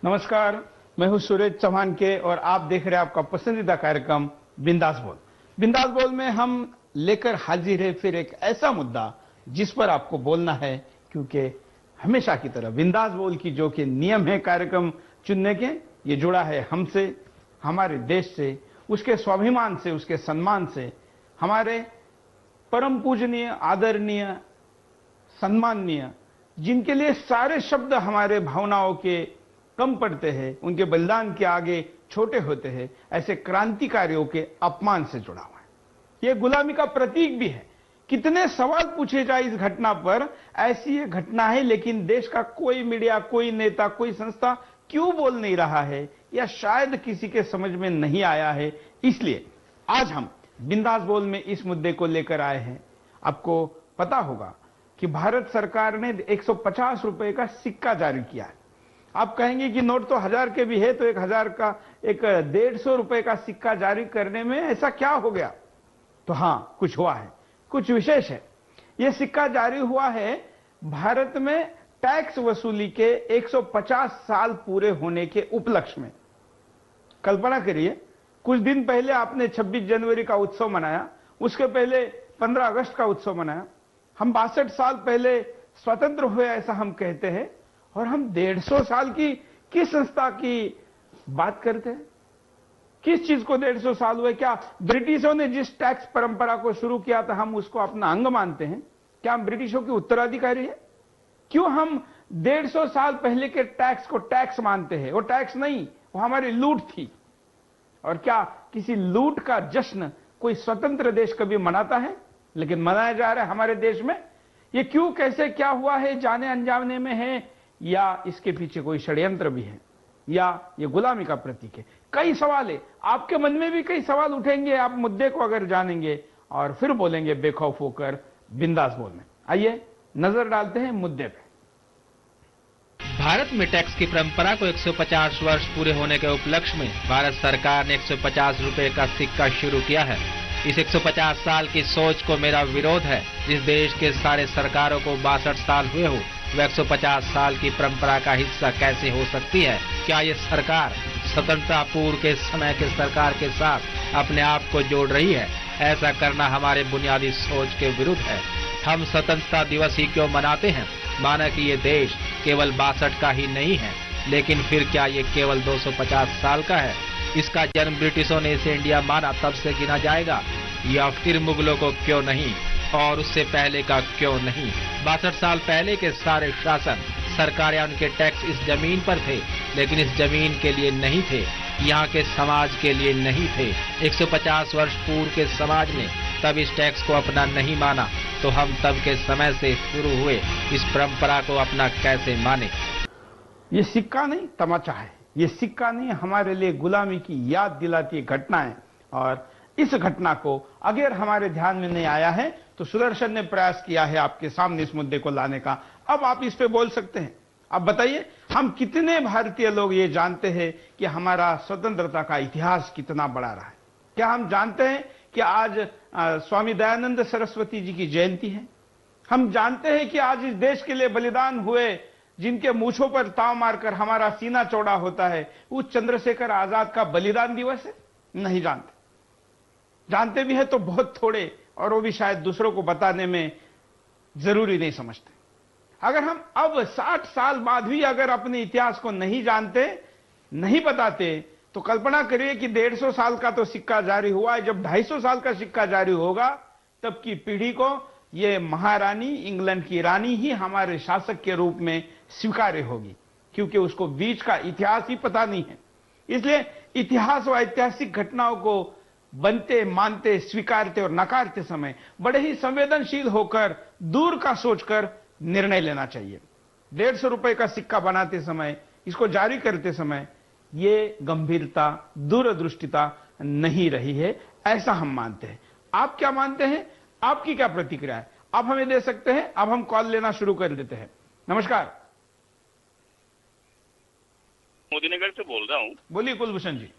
नमस्कार, मैं हूं सुरेश चौहान के और आप देख रहे हैं आपका पसंदीदा कार्यक्रम बिंदास बोल। बिंदास बोल में हम लेकर हाजिर है फिर एक ऐसा मुद्दा जिस पर आपको बोलना है, क्योंकि हमेशा की तरह बिंदास बोल की जो कि नियम है कार्यक्रम चुनने के, ये जुड़ा है हमसे, हमारे देश से, उसके स्वाभिमान से, उसके सम्मान से, हमारे परम पूजनीय, आदरणीय, सम्माननीय, जिनके लिए सारे शब्द हमारे भावनाओं के कम पड़ते हैं, उनके बलिदान के आगे छोटे होते हैं, ऐसे क्रांतिकारियों के अपमान से जुड़ा हुआ है। यह गुलामी का प्रतीक भी है। कितने सवाल पूछे जाए इस घटना पर, ऐसी ये घटना है, लेकिन देश का कोई मीडिया, कोई नेता, कोई संस्था क्यों बोल नहीं रहा है, या शायद किसी के समझ में नहीं आया है। इसलिए आज हम बिंदास बोल में इस मुद्दे को लेकर आए हैं। आपको पता होगा कि भारत सरकार ने 150 रुपए का सिक्का जारी किया है। आप कहेंगे कि नोट तो 1000 के भी है, तो 1000 का एक 150 रुपए का सिक्का जारी करने में ऐसा क्या हो गया? तो हां, कुछ हुआ है, कुछ विशेष है। यह सिक्का जारी हुआ है भारत में टैक्स वसूली के 150 साल पूरे होने के उपलक्ष्य में। कल्पना करिए, कुछ दिन पहले आपने 26 जनवरी का उत्सव मनाया, उसके पहले 15 अगस्त का उत्सव मनाया। हम 62 साल पहले स्वतंत्र हुए ऐसा हम कहते हैं, और हम 150 साल की किस संस्था की बात करते हैं? किस चीज को 150 साल हुए? क्या ब्रिटिशों ने जिस टैक्स परंपरा को शुरू किया था हम उसको अपना अंग मानते हैं? क्या हम ब्रिटिशों के उत्तराधिकारी हैं? क्यों हम 150 साल पहले के टैक्स को टैक्स मानते हैं? वो टैक्स नहीं, वो हमारी लूट थी। और क्या किसी लूट का जश्न कोई स्वतंत्र देश कभी मनाता है? लेकिन मनाया जा रहा है हमारे देश में। ये क्यों, कैसे, क्या हुआ है, जाने अनजाने में है, या इसके पीछे कोई षड्यंत्र भी है, या ये गुलामी का प्रतीक है? कई सवाल है, आपके मन में भी कई सवाल उठेंगे। आप मुद्दे को अगर जानेंगे और फिर बोलेंगे बेखौफ होकर बिंदास बोल में। आइए नजर डालते हैं मुद्दे पे। भारत में टैक्स की परंपरा को 150 वर्ष पूरे होने के उपलक्ष्य में भारत सरकार ने 150 रुपए का सिक्का शुरू किया है। इस 150 साल की सोच को मेरा विरोध है। जिस देश के सारे सरकारों को 62 साल हुए हो, वह 150 साल की परंपरा का हिस्सा कैसे हो सकती है? क्या ये सरकार स्वतंत्रता पूर्व के समय के सरकार के साथ अपने आप को जोड़ रही है? ऐसा करना हमारे बुनियादी सोच के विरुद्ध है। हम स्वतंत्रता दिवस ही क्यों मनाते हैं? माना कि ये देश केवल 62 का ही नहीं है, लेकिन फिर क्या ये केवल 250 साल का है? इसका जन्म ब्रिटिशों ने इसे इंडिया माना तब से गिना जाएगा, या फिर मुगलों को क्यों नहीं, और उससे पहले का क्यों नहीं? 62 साल पहले के सारे शासन, सरकार या उनके टैक्स इस जमीन पर थे, लेकिन इस जमीन के लिए नहीं थे, यहाँ के समाज के लिए नहीं थे। 150 वर्ष पूर्व के समाज ने तब इस टैक्स को अपना नहीं माना, तो हम तब के समय से शुरू हुए इस परंपरा को अपना कैसे माने? ये सिक्का नहीं, तमाचा है। ये सिक्का नहीं, हमारे लिए गुलामी की याद दिलाती घटना है। और इस घटना को अगर हमारे ध्यान में नहीं आया है तो सुदर्शन ने प्रयास किया है आपके सामने इस मुद्दे को लाने का। अब आप इस पे बोल सकते हैं। अब बताइए, हम कितने भारतीय लोग ये जानते हैं कि हमारा स्वतंत्रता का इतिहास कितना बड़ा रहा है? क्या हम जानते हैं कि आज स्वामी दयानंद सरस्वती जी की जयंती है? हम जानते हैं कि आज इस देश के लिए बलिदान हुए, जिनके मूछों पर ताव मारकर हमारा सीना चौड़ा होता है, वो चंद्रशेखर आजाद का बलिदान दिवस है? नहीं जानते। जानते भी है तो बहुत थोड़े, और वो भी शायद दूसरों को बताने में जरूरी नहीं समझते। अगर हम अब 60 साल बाद भी अगर अपने इतिहास को नहीं जानते, नहीं बताते, तो कल्पना करिए कि 150 साल का तो सिक्का जारी हुआ है, जब 250 साल का सिक्का जारी होगा तब की पीढ़ी को ये महारानी, इंग्लैंड की रानी ही हमारे शासक के रूप में स्वीकार्य होगी, क्योंकि उसको बीच का इतिहास ही पता नहीं है। इसलिए इतिहास व ऐतिहासिक घटनाओं को बनते, मानते, स्वीकारते और नकारते समय बड़े ही संवेदनशील होकर, दूर का सोचकर निर्णय लेना चाहिए। 150 रुपए का सिक्का बनाते समय, इसको जारी करते समय, ये गंभीरता, दूरदृष्टिता नहीं रही है, ऐसा हम मानते हैं। आप क्या मानते हैं? आपकी क्या प्रतिक्रिया है? आप हमें दे सकते हैं। अब हम कॉल लेना शुरू कर देते हैं। नमस्कार, मोदीनगर से बोल रहा हूँ। बोलिए कुलभूषण जी।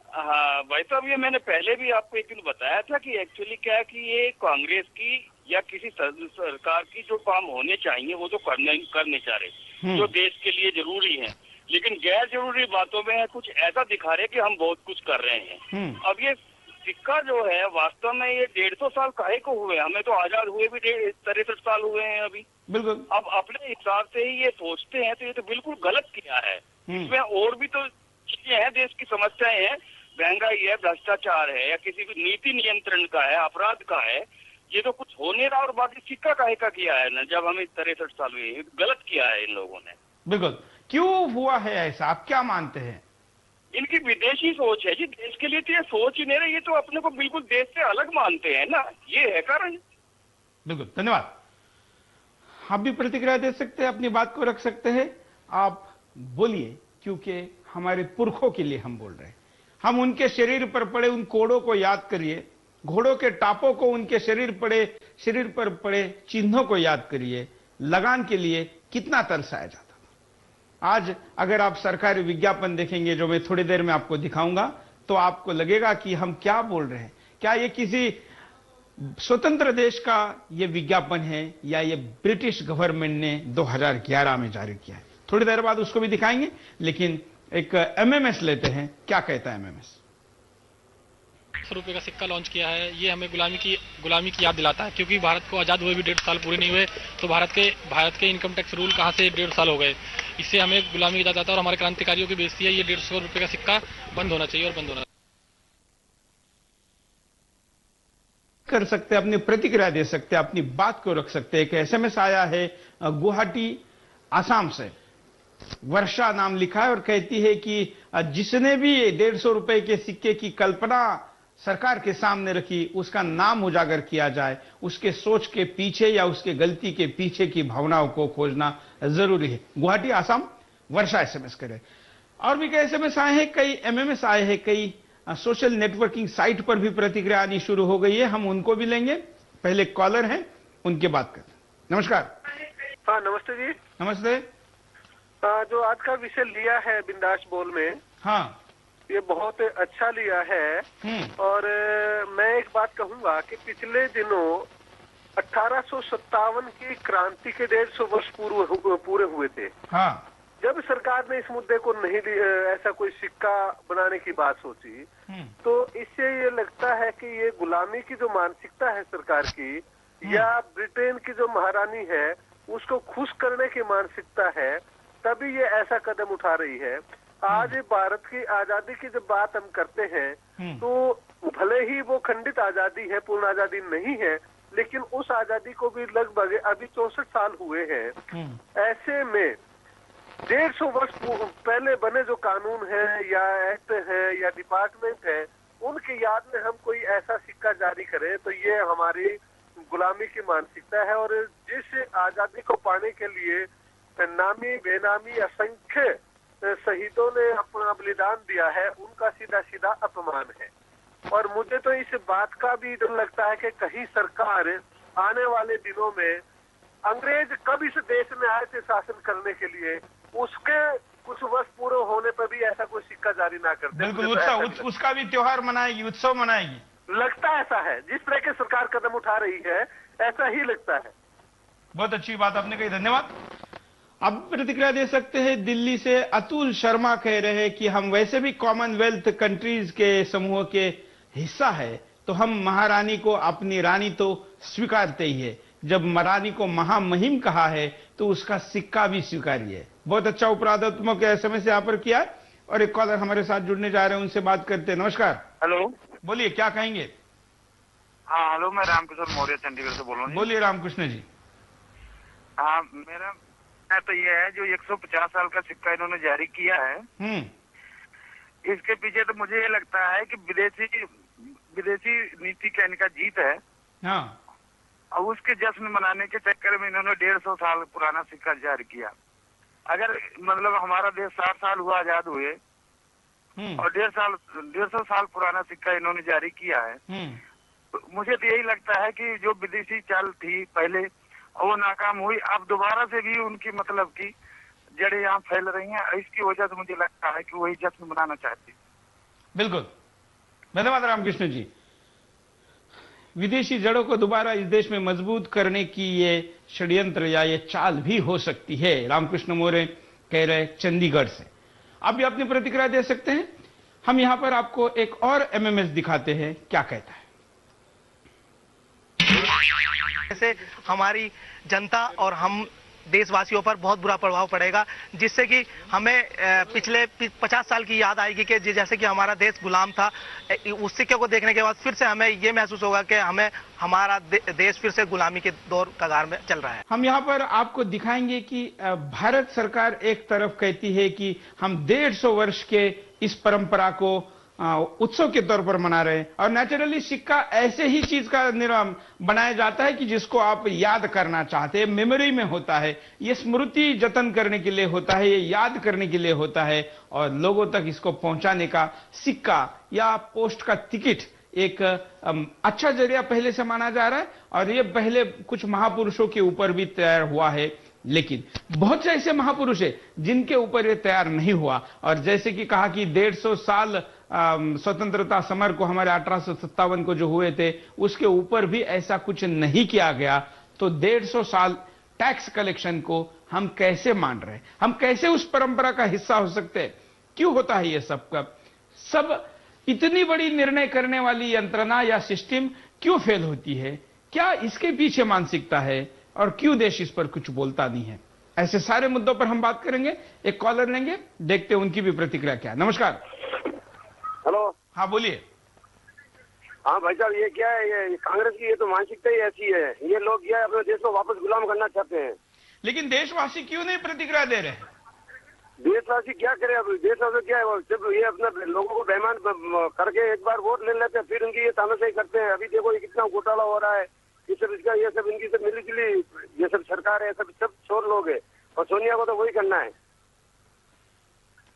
हाँ भाई साहब, ये मैंने पहले भी आपको एक दिन बताया था कि एक्चुअली क्या है कि ये कांग्रेस की या किसी सरकार की जो काम होने चाहिए वो तो करने चाह रहे, जो देश के लिए जरूरी है। लेकिन गैर जरूरी बातों में कुछ ऐसा दिखा रहे कि हम बहुत कुछ कर रहे हैं। अब ये सिक्का जो है वास्तव में ये 150 साल काहे को हुए, हमें तो आजाद हुए भी 63 साल हुए हैं अभी। बिल्कुल। अब अपने हिसाब से ही ये सोचते हैं तो ये तो बिल्कुल गलत किया है। इसमें और भी तो चीजें हैं, देश की समस्याएं हैं, महंगाई है, भ्रष्टाचार है, या किसी भी नीति नियंत्रण का है, अपराध का है, ये तो कुछ हो नहीं रहा। और बाकी सिक्का काहे का किया है ना, जब हमें 63 साल हुए, गलत किया है इन लोगों ने। बिल्कुल। क्यों हुआ है ऐसा, आप क्या मानते हैं? इनकी विदेशी सोच है जी, देश के लिए तो ये सोच ही नहीं रहे, ये तो अपने को बिल्कुल देश से अलग मानते हैं ना, ये है कारण। बिल्कुल, धन्यवाद। आप भी प्रतिक्रिया दे सकते हैं, अपनी बात को रख सकते हैं, आप बोलिए, क्योंकि हमारे पुरखों के लिए हम बोल रहे हैं। हम उनके शरीर पर पड़े उन कोड़ों को याद करिए, घोड़ों के टापों को, उनके शरीर पर पड़े चिन्हों को याद करिए। लगान के लिए कितना तरसाया जाता था। आज अगर आप सरकारी विज्ञापन देखेंगे, जो मैं थोड़ी देर में आपको दिखाऊंगा, तो आपको लगेगा कि हम क्या बोल रहे हैं। क्या ये किसी स्वतंत्र देश का ये विज्ञापन है, या ये ब्रिटिश गवर्नमेंट ने 2011 में जारी किया है? थोड़ी देर बाद उसको भी दिखाएंगे, लेकिन एक एमएमएस लेते हैं, क्या कहता है एमएमएस। ₹100 का सिक्का लॉन्च किया है। ये हमें गुलामी की याद दिलाता है, क्योंकि भारत को आजाद हुए भी 1.5 साल पूरे नहीं हुए, तो भारत के इनकम टैक्स रूल कहां से 1.5 साल हो गए। इससे हमें गुलामी की याद आता है, और हमारे क्रांतिकारियों की बेइज्जती है। ये ₹150 का सिक्का बंद होना चाहिए, और बंद होना कर सकते हैं, अपनी प्रतिक्रिया दे सकते हैं, अपनी बात को रख सकते हैं। एक एसएमएस आया है गुवाहाटी आसाम से, वर्षा नाम लिखा है, और कहती है कि जिसने भी ₹150 के सिक्के की कल्पना सरकार के सामने रखी, उसका नाम उजागर किया जाए। उसके सोच के पीछे या उसके गलती के पीछे की भावनाओं को खोजना जरूरी है। गुवाहाटी आसाम, वर्षा एसएमएस करे। और भी कई एसएमएस आए हैं, कई एमएमएस आए हैं, कई सोशल नेटवर्किंग साइट पर भी प्रतिक्रिया आनी शुरू हो गई है, हम उनको भी लेंगे। पहले कॉलर हैं, उनकी बात करते हैं। नमस्कार। हाँ, नमस्ते जी। नमस्ते। जो आज का विषय लिया है बिंदास बोल में, हाँ, ये बहुत अच्छा लिया है। और मैं एक बात कहूंगा कि पिछले दिनों 1857 की क्रांति के 150 वर्ष पूरे हुए थे। हाँ। जब सरकार ने इस मुद्दे को नहीं ऐसा कोई सिक्का बनाने की बात सोची, तो इससे ये लगता है कि ये गुलामी की जो मानसिकता है सरकार की, या ब्रिटेन की जो महारानी है उसको खुश करने की मानसिकता है, तभी ये ऐसा कदम उठा रही है। आज भारत की आजादी की जब बात हम करते हैं, तो भले ही वो खंडित आजादी है, पूर्ण आजादी नहीं है, लेकिन उस आजादी को भी लगभग अभी 64 साल हुए हैं। ऐसे में 150 वर्ष पहले बने जो कानून है, या एक्ट है, या डिपार्टमेंट है, उनकी याद में हम कोई ऐसा सिक्का जारी करें, तो ये हमारी गुलामी की मानसिकता है। और जिस आजादी को पाने के लिए नामी बेनामी असंख्य शहीदों ने अपना बलिदान दिया है, उनका सीधा सीधा अपमान है। और मुझे तो इस बात का भी डर लगता है कि कहीं सरकार आने वाले दिनों में, अंग्रेज कब इस देश में आए थे शासन करने के लिए, उसके कुछ वर्ष पूरे होने पर भी ऐसा कोई सिक्का जारी ना कर दे। बिल्कुल, उसका भी त्योहार मनाएगी, उत्सव मनाएगी। लगता ऐसा है, जिस तरह की सरकार कदम उठा रही है, ऐसा ही लगता है। बहुत अच्छी बात आपने कही, धन्यवाद। अब प्रतिक्रिया दे सकते हैं। दिल्ली से अतुल शर्मा कह रहे हैं कि हम वैसे भी कॉमनवेल्थ कंट्रीज के समूह के हिस्सा है, तो हम महारानी को अपनी रानी तो स्वीकारते ही है। जब महारानी को महामहिम कहा है, तो उसका सिक्का भी स्वीकार्य है। बहुत अच्छा उपराधात्मक एसएमएस यहाँ पर किया है। और एक कॉलर हमारे साथ जुड़ने जा रहे हैं, उनसे बात करते हैं। नमस्कार। हेलो, बोलिए, क्या कहेंगे? हाँ हेलो, मैं रामकृष्ण मौर्य चंडीगढ़ से बोल रहा हूँ। बोलिए रामकृष्ण जी। हाँ, मेरा तो ये है, जो 150 साल का सिक्का इन्होंने जारी किया है, इसके पीछे तो मुझे ये लगता है कि विदेशी नीति का इनका जीत है। हाँ। और उसके जश्न मनाने के चक्कर में इन्होंने 150 साल पुराना सिक्का जारी किया। अगर मतलब हमारा देश 60 साल हुआ आजाद हुए, और 150 साल पुराना सिक्का इन्होंने जारी किया है, तो मुझे तो यही लगता है कि जो विदेशी चाल थी पहले, वो नाकाम हुई। अब दोबारा से भी उनकी मतलब की जड़ें यहाँ फैल रही हैं, इसकी वजह से मुझे लगता है कि वही जश्न मनाना चाहती। बिल्कुल, धन्यवाद रामकृष्ण जी। विदेशी जड़ों को दोबारा इस देश में मजबूत करने की ये षड्यंत्र या ये चाल भी हो सकती है। रामकृष्ण मौर्य कह रहे चंडीगढ़ से। आप भी अपनी प्रतिक्रिया दे सकते हैं। हम यहां पर आपको एक और एमएमएस दिखाते हैं, क्या कहता है। से हमारी जनता और हम देशवासियों पर बहुत बुरा प्रभाव पड़ेगा, जिससे कि हमें पिछले 50 साल की याद आएगी कि जैसे कि हमारा देश गुलाम था। उस सिक्के को देखने के बाद फिर से हमें ये महसूस होगा कि हमें हमारा देश फिर से गुलामी के दौर कगार में चल रहा है। हम यहाँ पर आपको दिखाएंगे कि भारत सरकार एक तरफ कहती है कि हम 150 वर्ष के इस परंपरा को उत्सव के तौर पर मना रहे हैं, और नेचुरली सिक्का ऐसे ही चीज का बनाया जाता है कि जिसको आप याद करना चाहते हैं, मेमोरी में होता है, ये स्मृति जतन करने के लिए होता है, ये याद करने के लिए होता है, और लोगों तक इसको पहुंचाने का सिक्का या पोस्ट का टिकट एक अच्छा जरिया पहले से माना जा रहा है। और ये पहले कुछ महापुरुषों के ऊपर भी तैयार हुआ है, लेकिन बहुत से ऐसे महापुरुष हैं जिनके ऊपर ये तैयार नहीं हुआ। और जैसे कि कहा कि 150 साल स्वतंत्रता समर को, हमारे 1857 को जो हुए थे, उसके ऊपर भी ऐसा कुछ नहीं किया गया। तो 150 साल टैक्स कलेक्शन को हम कैसे मान रहे हैं, हम कैसे उस परंपरा का हिस्सा हो सकते हैं? क्यों होता है ये सब इतनी बड़ी निर्णय करने वाली यंत्रणा या सिस्टम क्यों फेल होती है? क्या इसके पीछे मानसिकता है, और क्यों देश इस पर कुछ बोलता नहीं है? ऐसे सारे मुद्दों पर हम बात करेंगे। एक कॉलर लेंगे, देखते हैं उनकी भी प्रतिक्रिया क्या है। नमस्कार। हेलो। हाँ बोलिए। हाँ भाई साहब, ये क्या है, ये कांग्रेस की ये तो मानसिकता ही ऐसी है। ये लोग क्या है, अपने देश को वापस गुलाम करना चाहते हैं। लेकिन देशवासी क्यों नहीं प्रतिक्रिया दे रहे हैं? देशवासी क्या करे? अब देशवासी क्या है, सिर्फ ये अपना लोगों को बेईमान करके एक बार वोट ले लेते हैं, फिर उनकी ये तानाशाही करते हैं। अभी देखो ये कितना घोटाला हो रहा है, ये सब इसका, ये सब इनकी सब मिली जुली ये सब सरकार है, सब चोर लोग है, और सोनिया को तो वही करना है।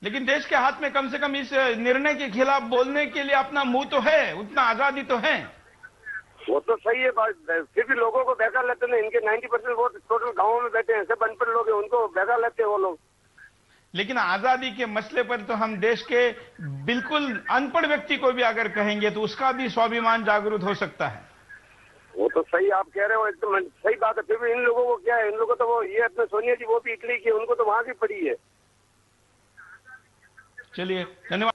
लेकिन देश के हाथ में कम से कम इस निर्णय के खिलाफ बोलने के लिए अपना मुंह तो है, उतना आजादी तो है। वो तो सही है बात, फिर भी लोगों को बहका लेते हैं। इनके 90% वोट टोटल गाँव में बैठे हैं, सब अनपढ़ लोग हैं, उनको बहका लेते हैं वो लोग। लेकिन आजादी के मसले पर तो हम देश के बिल्कुल अनपढ़ व्यक्ति को भी अगर कहेंगे तो उसका भी स्वाभिमान जागरूक हो सकता है। वो तो सही आप कह रहे हो, एकदम सही बात है। फिर भी इन लोगों को क्या है, इन लोगों तो वो ये अपने सोनिया जी वो भी इटली की, उनको तो वहां की पड़ी है। चलिए, धन्यवाद।